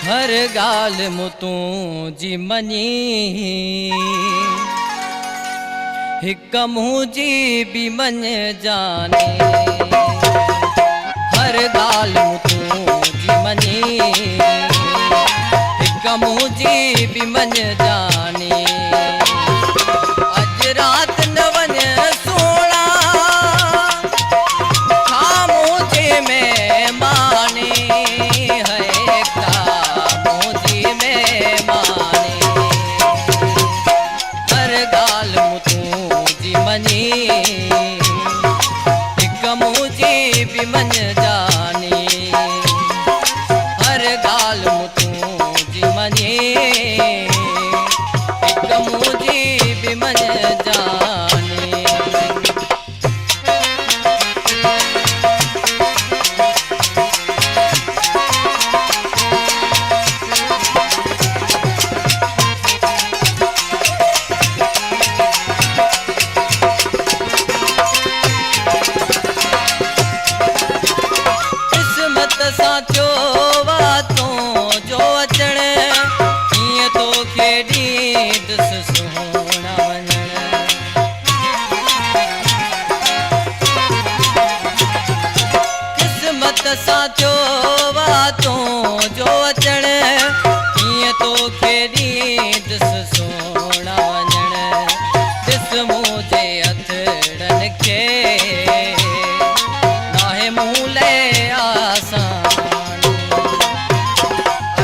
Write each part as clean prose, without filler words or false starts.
हर गाल मुतूं जी मनी हिक मुंह जी भी मन जाने। हर गाल मुतूं जी मनी हिक मुंह जी भी मन जाने। अज रात न वन सोना खामोशी में माने है खामोशी में माने। हर गाल मुतूं जी मनी हिक मुंह जी भी मन जाने। हर गाल मुतूं जी मनी हिक मुंह जी भी मन जाने। किस्मत साचो वातों जो अचण कीअं तोखे ॾींदुसि सुहिणा वञण। किस्मत साचो वातों जो अचण कीअं तोखे ॾींदुसि सुहिणा वञण। ॾिस मुंहिंजे हथड़नि खे नाहे मूं ले आसान।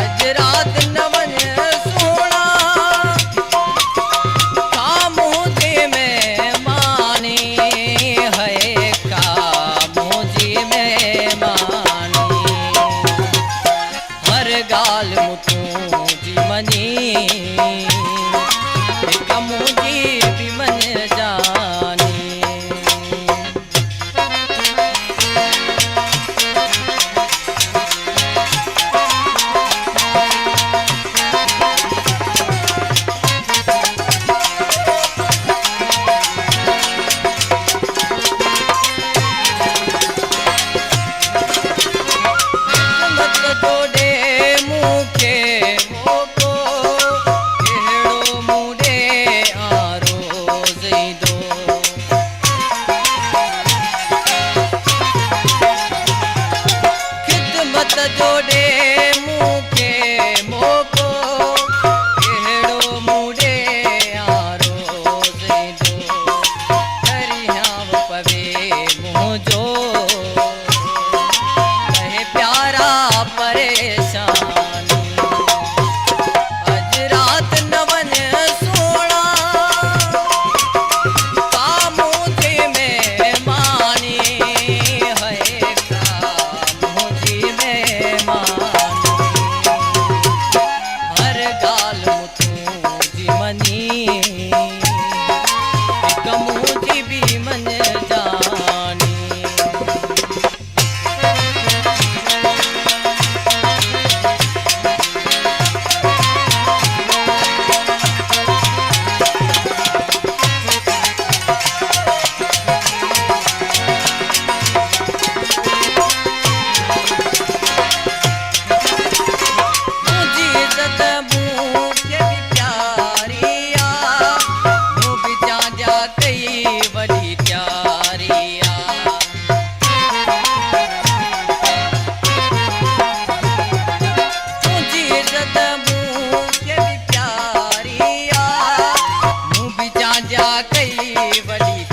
अज रात न वन सोना खामोशी में मानी है खामोशी में मानी। हर गाल मुतूं जी मनी हिक मुंह जी भी मन जाने। जोड़े मूंखे मोको कहिड़ो मूड़े आरो ज़ीदो। दरियाव पवे मुंहिंजो रहे प्यारा परेशान। अज रात न वन सोना खामोशी में मानी है खामोशी में मानी। हर गाल मुतूं जी मनी हिक मुंह जी भी मन जाने। कई वडी